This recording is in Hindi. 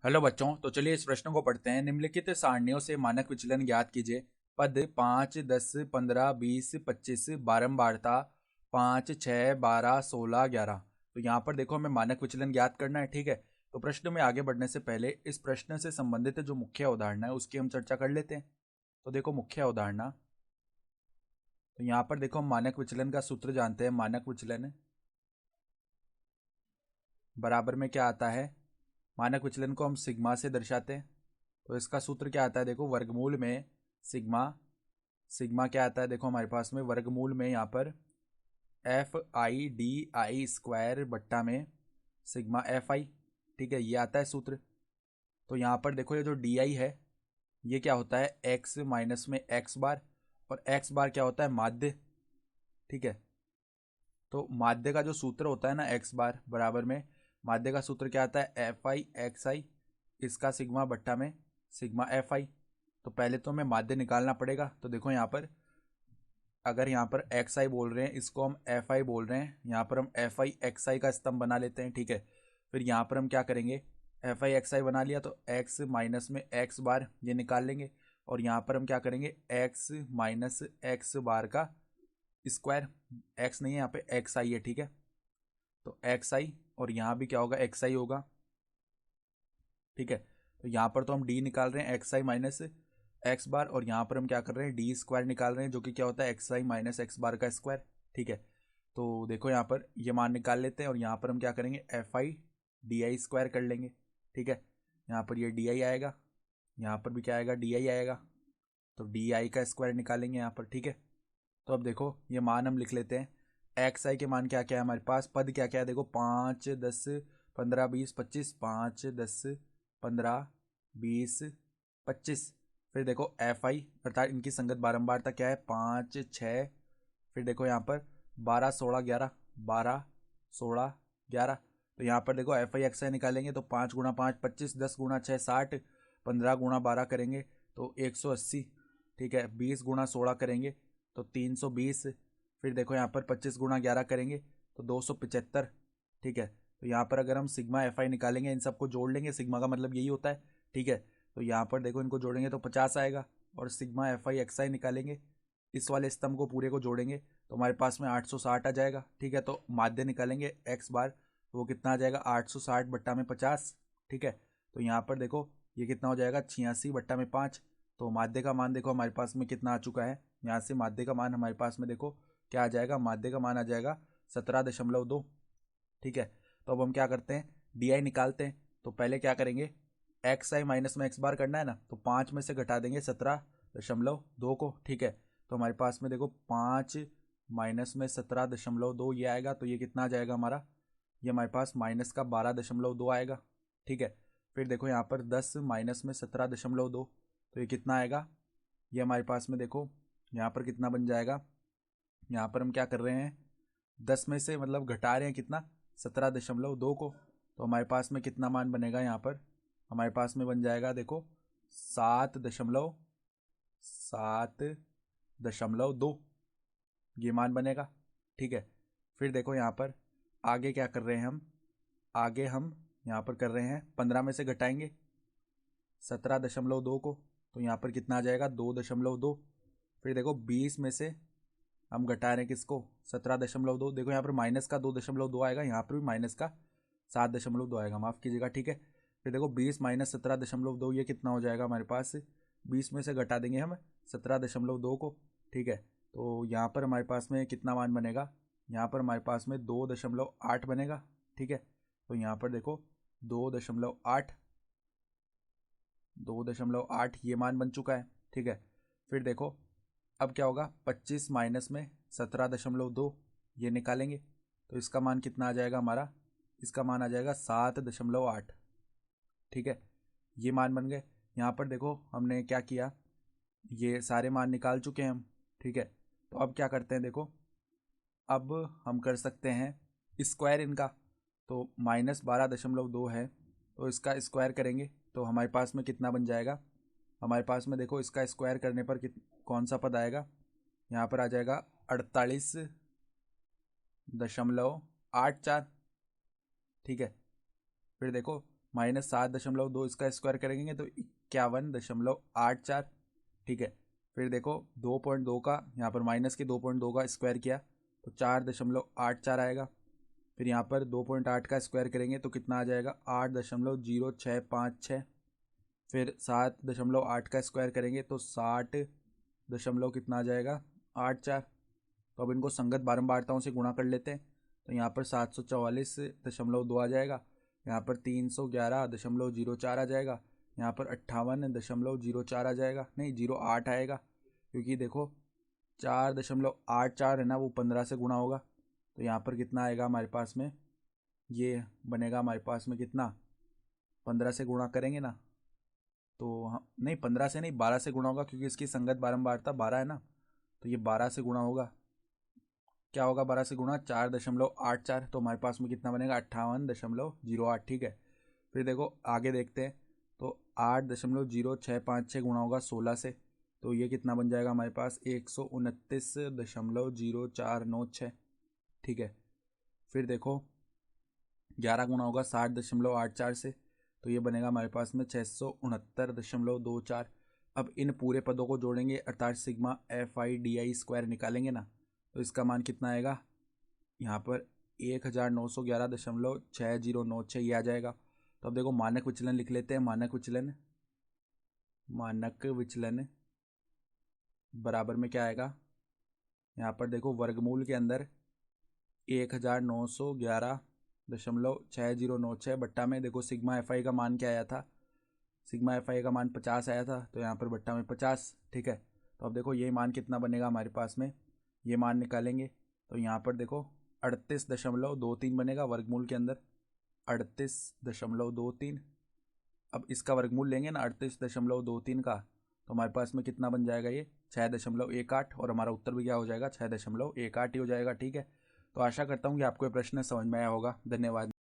हेलो बच्चों, तो चलिए इस प्रश्न को पढ़ते हैं। निम्नलिखित सारणियों से मानक विचलन ज्ञात कीजिए। पद 5, 10, 15, 20, 25 बारंबारता 5, 6, 12, 16, 11। तो यहाँ पर देखो हमें मानक विचलन ज्ञात करना है। ठीक है, तो प्रश्न में आगे बढ़ने से पहले इस प्रश्न से संबंधित जो मुख्य अवधारणा है उसकी हम चर्चा कर लेते हैं। तो देखो मुख्य अवधारणा, तो यहाँ पर देखो हम मानक विचलन का सूत्र जानते हैं। मानक विचलन बराबर में क्या आता है, मानक विचलन को हम सिग्मा से दर्शाते हैं। तो इसका सूत्र क्या आता है, देखो वर्गमूल में सिग्मा। सिग्मा क्या आता है, देखो हमारे पास में वर्गमूल में यहाँ पर FI/DI² बट्टा में सिग्मा FI। ठीक है, ये आता है सूत्र। तो यहाँ पर देखो ये जो DI है ये क्या होता है, x माइनस में x बार, और x बार क्या होता है, माध्य। ठीक है, तो माध्य का जो सूत्र होता है ना, x बार बराबर में माध्य का सूत्र क्या आता है, FI/XI इसका सिग्मा बट्टा में सिग्मा FI। तो पहले तो हमें माध्य निकालना पड़ेगा। तो देखो यहाँ पर अगर यहाँ पर XI बोल रहे हैं, इसको हम FI बोल रहे हैं, यहाँ पर हम FI/XI का स्तंभ बना लेते हैं। ठीक है, फिर यहाँ पर हम क्या करेंगे, FI/XI बना लिया तो x माइनस में x बार ये निकाल लेंगे, और यहाँ पर हम क्या करेंगे, x माइनस x बार का स्क्वायर। x नहीं है यहाँ पे, XI है। ठीक है, तो XI और यहाँ भी क्या होगा, XI होगा। ठीक है, तो यहाँ पर तो हम d निकाल रहे हैं, XI माइनस x बार, और यहाँ पर हम क्या कर रहे हैं, d² निकाल रहे हैं, जो कि क्या होता है, XI माइनस x बार का स्क्वायर। ठीक है, तो देखो यहाँ पर ये मान निकाल लेते हैं, और यहाँ पर हम क्या करेंगे, FI/DI² कर लेंगे। ठीक है, यहाँ पर ये DI आएगा, यहाँ पर भी क्या आएगा, DI आएगा, तो DI का स्क्वायर निकालेंगे यहाँ पर। ठीक है, तो अब देखो ये मान हम लिख लेते हैं। XI के मान क्या क्या है हमारे पास, पद क्या क्या है, देखो 5, 10, 15, 20, 25, 5, 10, 15, 20, 25। फिर देखो FI अर्थात इनकी संगत बारंबारता क्या है, 5, 6। फिर देखो यहाँ पर 12, 16, 11, 12, 16, 11। तो यहाँ पर देखो FI/XI निकालेंगे तो 5 गुणा 5 25, 10 गुणा 6 60, 15 गुणा 12 करेंगे तो 180। ठीक है, 20 गुणा 16 करेंगे तो 320। फिर देखो यहाँ पर 25 गुणा 11 करेंगे तो 275। ठीक है, तो यहाँ पर अगर हम सिग्मा FI निकालेंगे, इन सबको जोड़ लेंगे, सिग्मा का मतलब यही होता है। ठीक है, तो यहाँ पर देखो इनको जोड़ेंगे तो 50 आएगा, और सिग्मा FI/XI निकालेंगे, इस वाले स्तंभ को पूरे को जोड़ेंगे तो हमारे पास में 860 आ जाएगा। ठीक है, तो माध्य निकालेंगे x बार, तो वो कितना आ जाएगा, 860 बट्टा में 50। ठीक है, तो यहाँ पर देखो ये कितना हो जाएगा, 86 बट्टा में 5। तो माध्य का मान देखो हमारे पास में कितना आ चुका है, यहाँ से माध्य का मान हमारे पास में देखो क्या आ जाएगा, माध्य का मान आ जाएगा 17.2। ठीक है, तो अब हम क्या करते हैं, DI निकालते हैं। तो पहले क्या करेंगे, XI माइनस में x बार करना है ना, तो 5 में से घटा देंगे 17.2 को। ठीक है, तो हमारे पास में देखो 5 माइनस में 17.2 ये आएगा, तो ये कितना आ जाएगा हमारा, ये हमारे पास माइनस का 12.2 आएगा। ठीक है, फिर देखो यहाँ पर 10 माइनस में 17.2, तो ये कितना आएगा, ये हमारे पास में देखो यहाँ पर कितना बन जाएगा, यहाँ पर हम क्या कर रहे हैं, 10 में से मतलब घटा रहे हैं कितना, 17.2 को। तो हमारे पास में कितना मान बनेगा, यहाँ पर हमारे पास में बन जाएगा देखो 7.2 ये मान बनेगा। ठीक है, फिर देखो यहाँ पर आगे क्या कर रहे हैं हम, आगे हम यहाँ पर कर रहे हैं 15 में से घटाएंगे 17.2 को, तो यहाँ पर कितना आ जाएगा, 2.2। फिर देखो 20 में से हम घटा रहे हैं किसको, 17.2। देखो यहाँ पर माइनस का 2.2 आएगा, यहाँ पर भी माइनस का 7.2 आएगा, माफ़ कीजिएगा। ठीक है, फिर देखो 20 माइनस 17.2 ये कितना हो जाएगा हमारे पास, 20 में से घटा देंगे हम 17.2 को। ठीक है, तो यहाँ पर हमारे पास में कितना मान बनेगा, यहाँ पर हमारे पास में 2.8 बनेगा। ठीक है, तो यहाँ पर देखो 2.8, 2.8 ये मान बन चुका है। ठीक है, फिर देखो अब क्या होगा, 25 माइनस में 17.2 ये निकालेंगे, तो इसका मान कितना आ जाएगा हमारा, इसका मान आ जाएगा 7.8। ठीक है, ये मान बन गए। यहाँ पर देखो हमने क्या किया, ये सारे मान निकाल चुके हैं हम। ठीक है, तो अब क्या करते हैं, देखो अब हम कर सकते हैं स्क्वायर इनका। तो -12.2 है, तो इसका स्क्वायर करेंगे तो हमारे पास में कितना बन जाएगा, हमारे पास में देखो इसका स्क्वायर करने पर कौन सा पद आएगा, यहाँ पर आ जाएगा 48.84। ठीक है, फिर देखो -7.2 इसका स्क्वायर करेंगे तो 51.84। ठीक है, फिर देखो 2.2 का यहाँ पर माइनस के 2.2 का स्क्वायर किया तो 4.84 आएगा। फिर यहाँ पर 2.8 का स्क्वायर करेंगे तो कितना आ जाएगा 8.0656। फिर 7.8 का स्क्वायर करेंगे तो 60 दशमलव कितना आ जाएगा 84। तो अब इनको संगत बारंबारताओं से गुणा कर लेते हैं तो यहाँ पर 744.2 आ जाएगा, यहाँ पर 311.04 आ जाएगा, यहाँ पर 58.04 आ जाएगा, नहीं 08 आएगा, क्योंकि देखो 4.84 है ना वो 15 से गुणा होगा। तो यहाँ पर कितना आएगा हमारे पास में, ये बनेगा हमारे पास में कितना 15 से गुणा करेंगे ना तो हम नहीं 15 से नहीं 12 से गुणा होगा, क्योंकि इसकी संगत बारंबारता 12 है ना, तो ये 12 से गुणा होगा। क्या होगा 12 से गुणा 4.84, तो हमारे पास में कितना बनेगा 58.08। ठीक है, फिर देखो आगे देखते हैं तो 8.0656 गुणा होगा 16 से, तो ये कितना बन जाएगा हमारे पास 129.0496। ठीक है, फिर देखो 11 गुणा होगा 60.84 से, तो ये बनेगा हमारे पास में 669.24। अब इन पूरे पदों को जोड़ेंगे अर्थात सिग्मा FI/DI² निकालेंगे ना, तो इसका मान कितना आएगा यहाँ पर 1911.6096 ये आ जाएगा। तो अब देखो मानक विचलन लिख लेते हैं। मानक विचलन बराबर में क्या आएगा, यहाँ पर देखो वर्गमूल के अंदर 1911.6096 बट्टा में देखो सिग्मा FI का मान क्या आया था, सिग्मा FI का मान 50 आया था, तो यहाँ पर बट्टा में 50। ठीक है, तो अब देखो ये मान कितना बनेगा हमारे पास में, ये मान निकालेंगे तो यहाँ पर देखो 38.23 बनेगा वर्गमूल के अंदर 38.23। अब इसका वर्गमूल लेंगे ना 38.23 का, तो हमारे पास में कितना बन जाएगा ये 6.18, और हमारा उत्तर भी क्या हो जाएगा 6.18 ही हो जाएगा। ठीक है, तो आशा करता हूँ कि आपको ये प्रश्न समझ में आया होगा। धन्यवाद।